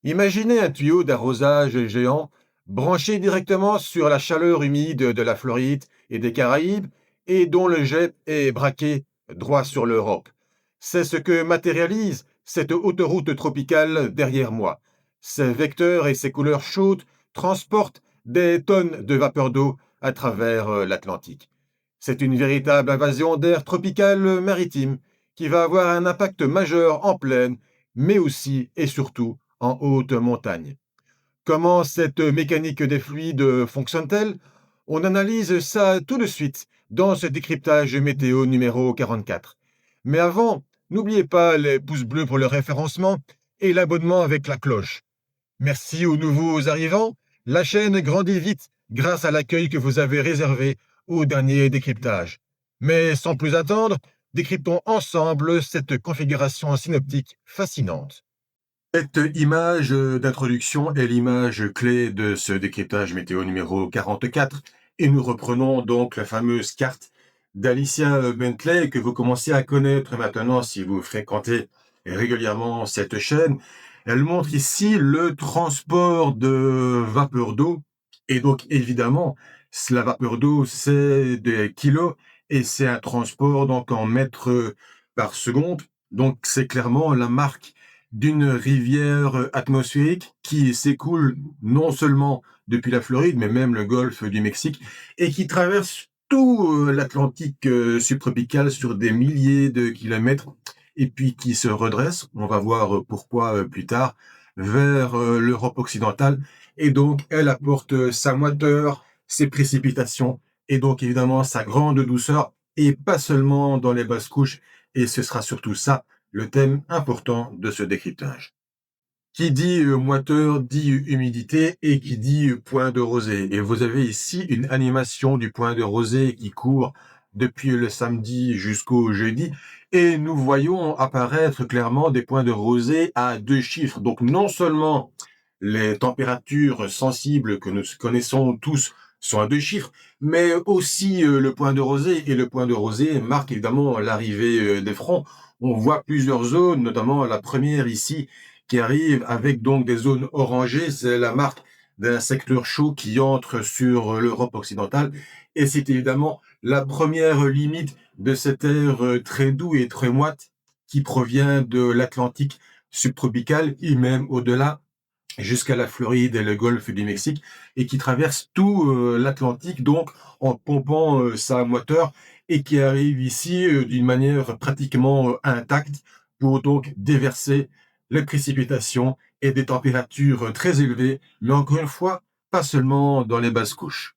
Imaginez un tuyau d'arrosage géant branché directement sur la chaleur humide de la Floride et des Caraïbes et dont le jet est braqué droit sur l'Europe. C'est ce que matérialise cette autoroute tropicale derrière moi. Ses vecteurs et ses couleurs chaudes transportent des tonnes de vapeur d'eau à travers l'Atlantique. C'est une véritable invasion d'air tropical maritime qui va avoir un impact majeur en plaine, mais aussi et surtout en haute montagne. Comment cette mécanique des fluides fonctionne-t-elle? On analyse ça tout de suite dans ce décryptage météo numéro 44. Mais avant, n'oubliez pas les pouces bleus pour le référencement et l'abonnement avec la cloche. Merci aux nouveaux arrivants. La chaîne grandit vite grâce à l'accueil que vous avez réservé au dernier décryptage. Mais sans plus attendre, décryptons ensemble cette configuration synoptique fascinante. Cette image d'introduction est l'image clé de ce décryptage météo numéro 44 et nous reprenons donc la fameuse carte d'Alicia Bentley que vous commencez à connaître maintenant si vous fréquentez régulièrement cette chaîne. Elle montre ici le transport de vapeur d'eau et donc évidemment la vapeur d'eau c'est des kilos et c'est un transport donc en mètres par seconde. Donc c'est clairement la marque d'une rivière atmosphérique qui s'écoule non seulement depuis la Floride, mais même le golfe du Mexique, et qui traverse tout l'Atlantique subtropical sur des milliers de kilomètres, et puis qui se redresse, on va voir pourquoi plus tard, vers l'Europe occidentale, et donc elle apporte sa moiteur, ses précipitations, et donc évidemment sa grande douceur, et pas seulement dans les basses couches, et ce sera surtout ça le thème important de ce décryptage. Qui dit moiteur dit humidité et qui dit point de rosée. Et vous avez ici une animation du point de rosée qui court depuis le samedi jusqu'au jeudi. Et nous voyons apparaître clairement des points de rosée à deux chiffres. Donc non seulement les températures sensibles que nous connaissons tous sont à deux chiffres, mais aussi le point de rosée. Et le point de rosée marque évidemment l'arrivée des fronts. On voit plusieurs zones, notamment la première ici, qui arrive avec donc des zones orangées. C'est la marque d'un secteur chaud qui entre sur l'Europe occidentale. Et c'est évidemment la première limite de cet air très doux et très moite qui provient de l'Atlantique subtropical et même au-delà jusqu'à la Floride et le golfe du Mexique et qui traverse tout l'Atlantique donc en pompant sa moiteur et qui arrive ici d'une manière pratiquement intacte pour donc déverser les précipitations et des températures très élevées, mais encore une fois, pas seulement dans les basses couches.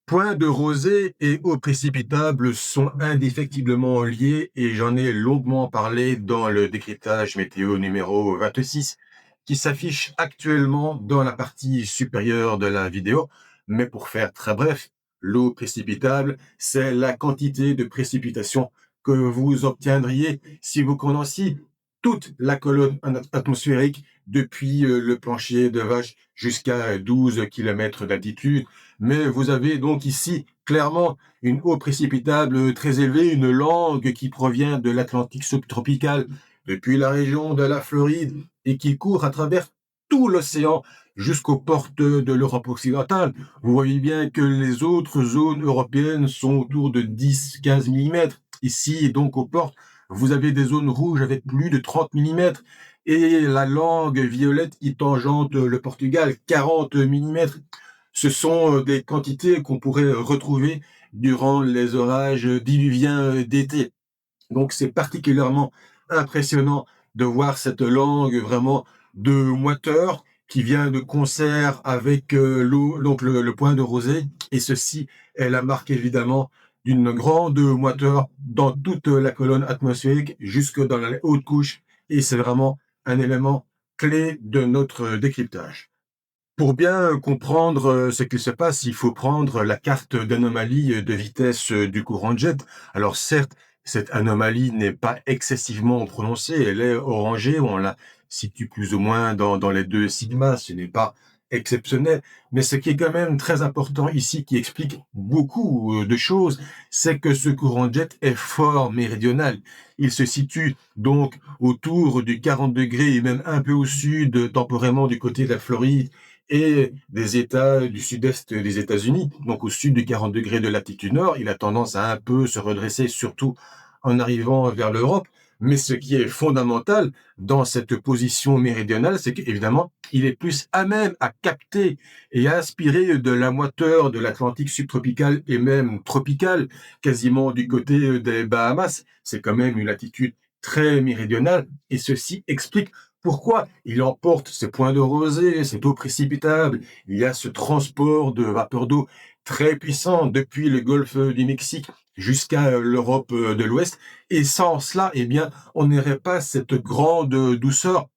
Points de rosée et eau précipitable sont indéfectiblement liés et j'en ai longuement parlé dans le décryptage météo numéro 26 qui s'affiche actuellement dans la partie supérieure de la vidéo. Mais pour faire très bref, l'eau précipitable, c'est la quantité de précipitation que vous obtiendriez si vous condensiez toute la colonne atmosphérique depuis le plancher de vache jusqu'à 12 km d'altitude. Mais vous avez donc ici clairement une eau précipitable très élevée, une langue qui provient de l'Atlantique subtropical depuis la région de la Floride et qui court à travers tout l'océan jusqu'aux portes de l'Europe occidentale. Vous voyez bien que les autres zones européennes sont autour de 10-15 mm. Ici, donc aux portes, vous avez des zones rouges avec plus de 30 mm. Et la langue violette qui tangente le Portugal, 40 mm. Ce sont des quantités qu'on pourrait retrouver durant les orages diluviens d'été. Donc c'est particulièrement impressionnant de voir cette langue vraiment de moiteur qui vient de concert avec l'eau, donc le point de rosée. Et ceci est la marque évidemment d'une grande moiteur dans toute la colonne atmosphérique jusque dans la haute couche. Et c'est vraiment un élément clé de notre décryptage. Pour bien comprendre ce qu'il se passe, il faut prendre la carte d'anomalie de vitesse du courant de jet. Alors certes, cette anomalie n'est pas excessivement prononcée, elle est orangée, on la situe plus ou moins dans les 2 sigma, ce n'est pas exceptionnel. Mais ce qui est quand même très important ici, qui explique beaucoup de choses, c'est que ce courant de jet est fort méridional. Il se situe donc autour du 40 degrés et même un peu au sud, temporairement du côté de la Floride et des États du sud-est des États-Unis, donc au sud du 40 degrés de latitude nord. Il a tendance à un peu se redresser, surtout en arrivant vers l'Europe. Mais ce qui est fondamental dans cette position méridionale, c'est qu'évidemment, il est plus à même à capter et à aspirer de la moiteur de l'Atlantique subtropical et même tropical, quasiment du côté des Bahamas. C'est quand même une latitude très méridionale et ceci explique pourquoi il emporte ces points de rosée, cette eau précipitable. Il y a ce transport de vapeur d'eau très puissant depuis le golfe du Mexique jusqu'à l'Europe de l'Ouest. Et sans cela, eh bien, on n'aurait pas cette grande douceur,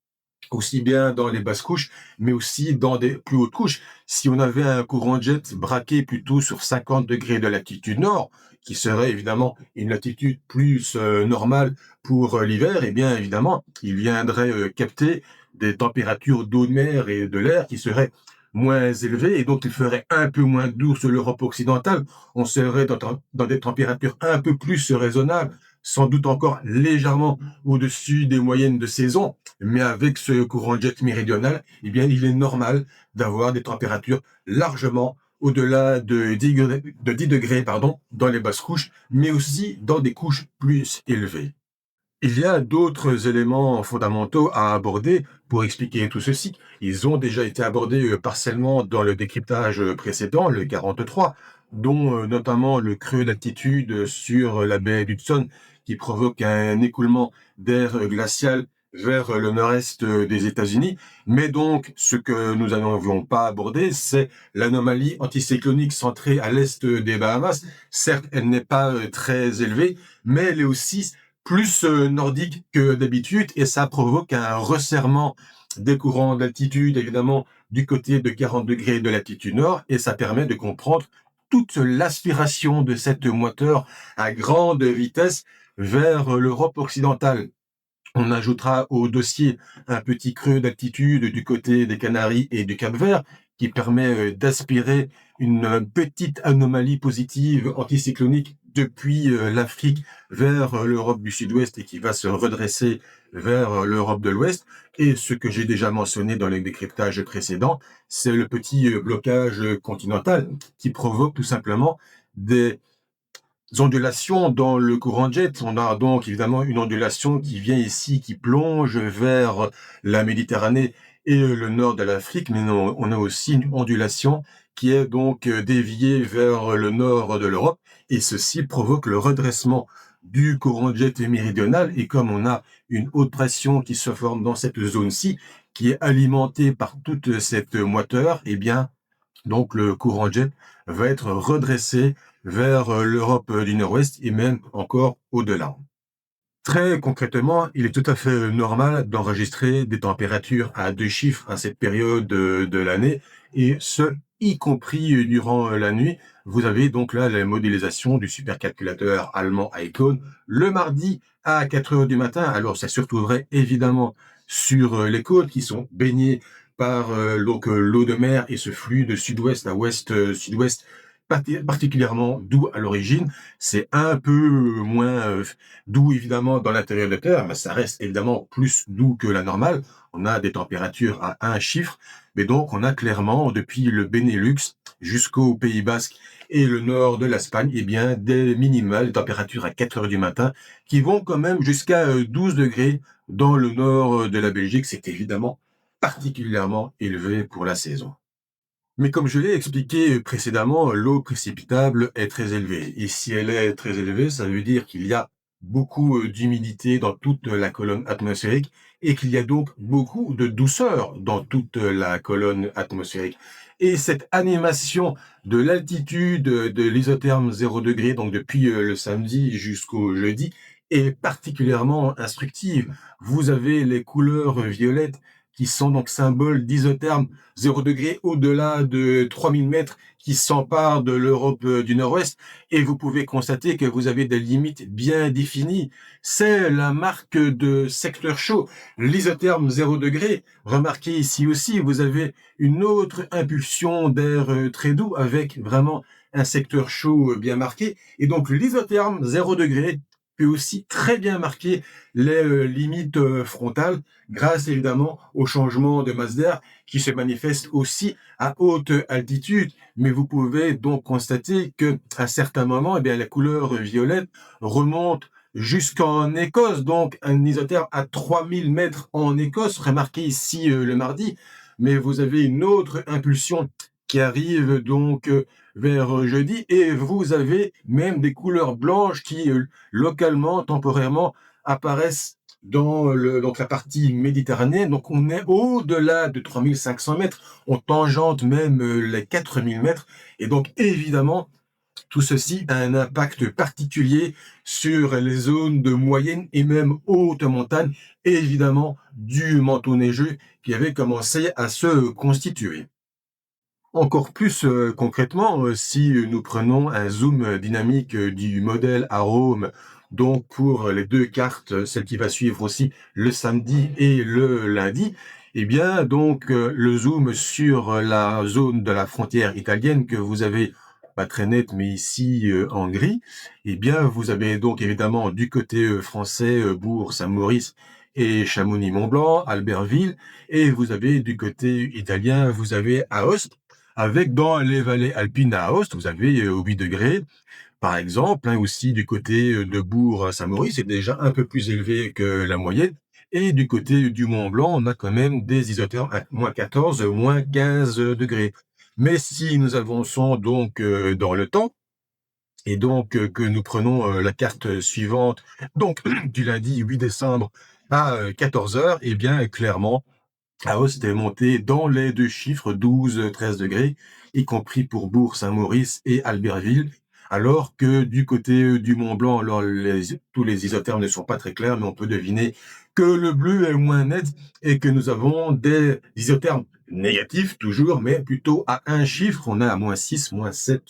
aussi bien dans les basses couches, mais aussi dans des plus hautes couches. Si on avait un courant de jet braqué plutôt sur 50 degrés de latitude nord, qui serait évidemment une latitude plus normale pour l'hiver, eh bien évidemment, il viendrait capter des températures d'eau de mer et de l'air qui seraient moins élevées, et donc il ferait un peu moins doux sur l'Europe occidentale. On serait dans des températures un peu plus raisonnables, sans doute encore légèrement au-dessus des moyennes de saison, mais avec ce courant de jet méridional, eh bien, il est normal d'avoir des températures largement au-delà de 10 degrés, dans les basses couches, mais aussi dans des couches plus élevées. Il y a d'autres éléments fondamentaux à aborder pour expliquer tout ceci. Ils ont déjà été abordés partiellement dans le décryptage précédent, le 43, dont notamment le creux d'altitude sur la baie d'Hudson qui provoque un écoulement d'air glacial vers le nord-est des États-Unis. Mais donc, ce que nous n'avions pas abordé, c'est l'anomalie anticyclonique centrée à l'est des Bahamas. Certes, elle n'est pas très élevée, mais elle est aussi plus nordique que d'habitude et ça provoque un resserrement des courants d'altitude, évidemment, du côté de 40 degrés de latitude nord et ça permet de comprendre toute l'aspiration de cette moiteur à grande vitesse vers l'Europe occidentale. On ajoutera au dossier un petit creux d'altitude du côté des Canaries et du Cap-Vert qui permet d'aspirer une petite anomalie positive anticyclonique depuis l'Afrique vers l'Europe du Sud-Ouest et qui va se redresser vers l'Europe de l'Ouest. Et ce que j'ai déjà mentionné dans les décryptages précédents, c'est le petit blocage continental qui provoque tout simplement des ondulations dans le courant de jet. On a donc évidemment une ondulation qui vient ici, qui plonge vers la Méditerranée et le nord de l'Afrique, mais non, on a aussi une ondulation qui est donc déviée vers le nord de l'Europe, et ceci provoque le redressement du courant de jet méridional, et comme on a une haute pression qui se forme dans cette zone-ci, qui est alimentée par toute cette moiteur, eh bien, donc le courant de jet va être redressé vers l'Europe du Nord-Ouest et même encore au-delà. Très concrètement, il est tout à fait normal d'enregistrer des températures à deux chiffres à cette période de l'année, et ce, y compris durant la nuit. Vous avez donc là la modélisation du supercalculateur allemand Icon le mardi à 4 heures du matin. Alors, c'est surtout vrai, évidemment, sur les côtes qui sont baignées par l'eau de mer et ce flux de sud-ouest à ouest-sud-ouest particulièrement doux à l'origine. C'est un peu moins doux évidemment dans l'intérieur de terre, mais ça reste évidemment plus doux que la normale. On a des températures à un chiffre, mais donc on a clairement depuis le Benelux jusqu'au Pays Basque et le nord de l'Espagne, eh bien des minimales, des températures à 4 heures du matin qui vont quand même jusqu'à 12 degrés dans le nord de la Belgique. C'est évidemment particulièrement élevé pour la saison. Mais comme je l'ai expliqué précédemment, l'eau précipitable est très élevée. Et si elle est très élevée, ça veut dire qu'il y a beaucoup d'humidité dans toute la colonne atmosphérique et qu'il y a donc beaucoup de douceur dans toute la colonne atmosphérique. Et cette animation de l'altitude de l'isotherme 0 degré, donc depuis le samedi jusqu'au jeudi, est particulièrement instructive. Vous avez les couleurs violettes qui sont donc symboles d'isotherme 0 degré au-delà de 3000 mètres qui s'emparent de l'Europe du Nord-Ouest. Et vous pouvez constater que vous avez des limites bien définies. C'est la marque de secteur chaud, l'isotherme 0 degré. Remarquez ici aussi, vous avez une autre impulsion d'air très doux avec vraiment un secteur chaud bien marqué. Et donc l'isotherme 0 degré peut aussi très bien marquer les limites frontales grâce évidemment au changement de masse d'air qui se manifeste aussi à haute altitude. Mais vous pouvez donc constater que à certains moments, eh bien, la couleur violette remonte jusqu'en Écosse, donc un isotherme à 3000 mètres en Écosse, remarquez ici le mardi, mais vous avez une autre impulsion qui arrive donc vers jeudi, et vous avez même des couleurs blanches qui localement, temporairement, apparaissent dans donc la partie méditerranéenne. Donc on est au-delà de 3500 mètres, on tangente même les 4000 mètres, et donc évidemment, tout ceci a un impact particulier sur les zones de moyenne et même haute montagne, et évidemment du manteau neigeux qui avait commencé à se constituer. Encore plus concrètement, si nous prenons un zoom dynamique du modèle Arome, donc pour les deux cartes, celle qui va suivre aussi le samedi et le lundi, eh bien donc le zoom sur la zone de la frontière italienne que vous avez pas très nette, mais ici en gris, eh bien vous avez donc évidemment du côté français Bourg-Saint-Maurice et Chamonix-Mont-Blanc, Albertville, et vous avez du côté italien, vous avez Aoste, avec dans les vallées alpines à Aoste, vous avez 8 degrés, par exemple, hein, aussi du côté de Bourg-Saint-Maurice, c'est déjà un peu plus élevé que la moyenne. Et du côté du Mont Blanc, on a quand même des isothermes à moins 14, moins 15 degrés. Mais si nous avançons donc dans le temps, et donc que nous prenons la carte suivante, donc du lundi 8 décembre à 14 heures, eh bien clairement, Aoste est monté dans les deux chiffres, 12-13 degrés, y compris pour Bourg-Saint-Maurice et Albertville, alors que du côté du Mont Blanc, alors tous les isothermes ne sont pas très clairs, mais on peut deviner que le bleu est moins net et que nous avons des isothermes négatifs toujours, mais plutôt à un chiffre. On a à moins 6, moins 7,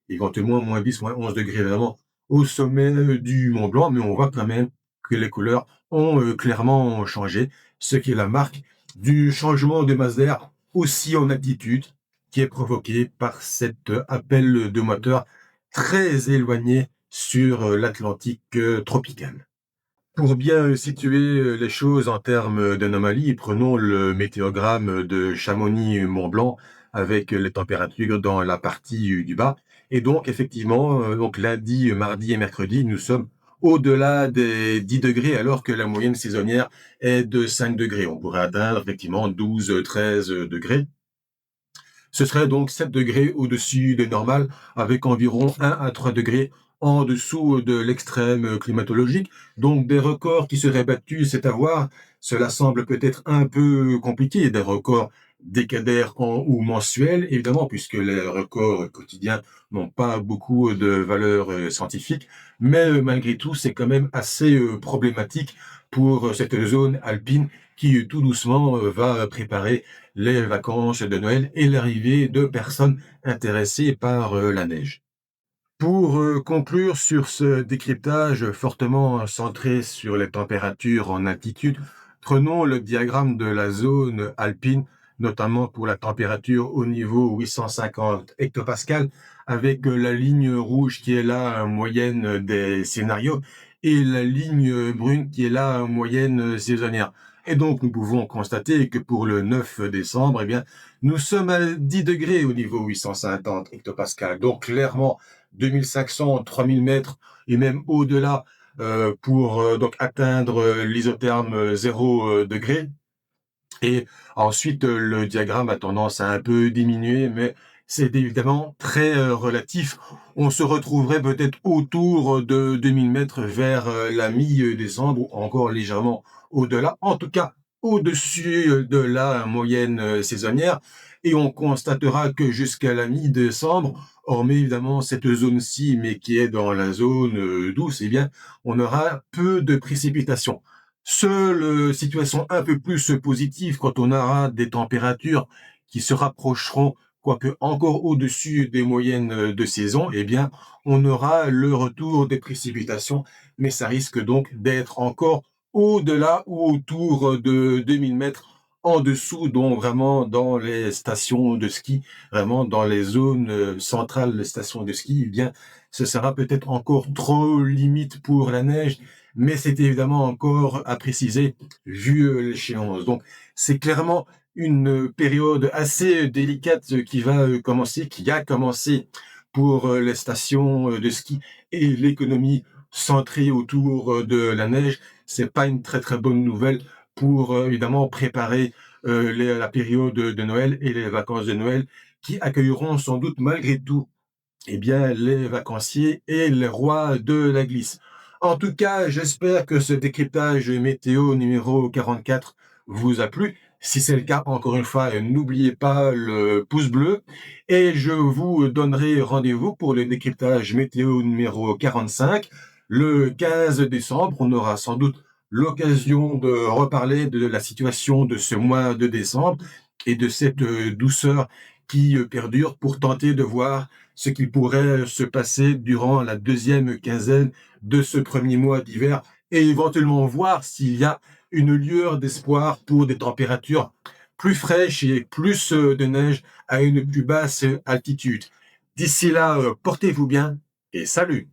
éventuellement moins 10, moins 11 degrés vraiment au sommet du Mont Blanc, mais on voit quand même que les couleurs ont clairement changé, ce qui est la marque du changement de masse d'air aussi en altitude qui est provoqué par cet appel de moteur très éloigné sur l'Atlantique tropical. Pour bien situer les choses en termes d'anomalies, prenons le météogramme de Chamonix-Mont-Blanc avec les températures dans la partie du bas. Et donc, effectivement, donc lundi, mardi et mercredi, nous sommes au-delà des 10 degrés alors que la moyenne saisonnière est de 5 degrés. On pourrait atteindre effectivement 12-13 degrés. Ce serait donc 7 degrés au-dessus de normal, avec environ 1 à 3 degrés en dessous de l'extrême climatologique. Donc des records qui seraient battus, c'est à voir. Cela semble peut-être un peu compliqué, des records décadaires ou mensuels, évidemment, puisque les records quotidiens n'ont pas beaucoup de valeur scientifique. Mais malgré tout, c'est quand même assez problématique pour cette zone alpine qui tout doucement va préparer les vacances de Noël et l'arrivée de personnes intéressées par la neige. Pour conclure sur ce décryptage fortement centré sur les températures en altitude, prenons le diagramme de la zone alpine, notamment pour la température au niveau 850 hectopascales, avec la ligne rouge qui est la moyenne des scénarios et la ligne brune qui est la moyenne saisonnière. Et donc, nous pouvons constater que pour le 9 décembre, eh bien, nous sommes à 10 degrés au niveau 850 hectopascales. Donc, clairement, 2500, 3000 mètres et même au-delà pour donc atteindre l'isotherme 0 degré. Et ensuite, le diagramme a tendance à un peu diminuer, mais c'est évidemment très relatif. On se retrouverait peut-être autour de 2000 mètres vers la mi-décembre ou encore légèrement au-delà. En tout cas, au-dessus de la moyenne saisonnière. Et on constatera que jusqu'à la mi-décembre, hormis évidemment cette zone-ci, mais qui est dans la zone douce, eh bien, on aura peu de précipitations. Seule situation un peu plus positive quand on aura des températures qui se rapprocheront, quoique encore au-dessus des moyennes de saison, eh bien, on aura le retour des précipitations, mais ça risque donc d'être encore au-delà ou autour de 2000 mètres en dessous, donc vraiment dans les stations de ski, vraiment dans les zones centrales de stations de ski, eh bien, ce sera peut-être encore trop limite pour la neige, mais c'est évidemment encore à préciser vu l'échéance. Donc, c'est clairement une période assez délicate qui va commencer, qui a commencé pour les stations de ski et l'économie centrée autour de la neige. C'est pas une très très bonne nouvelle pour évidemment préparer la période de Noël et les vacances de Noël qui accueilleront sans doute malgré tout eh bien, les vacanciers et les rois de la glisse. En tout cas, j'espère que ce décryptage météo numéro 44 vous a plu. Si c'est le cas, encore une fois, n'oubliez pas le pouce bleu et je vous donnerai rendez-vous pour le décryptage météo numéro 45 le 15 décembre. On aura sans doute l'occasion de reparler de la situation de ce mois de décembre et de cette douceur qui perdure pour tenter de voir ce qui pourrait se passer durant la deuxième quinzaine de ce premier mois d'hiver et éventuellement voir s'il y a une lueur d'espoir pour des températures plus fraîches et plus de neige à une plus basse altitude. D'ici là, portez-vous bien et salut!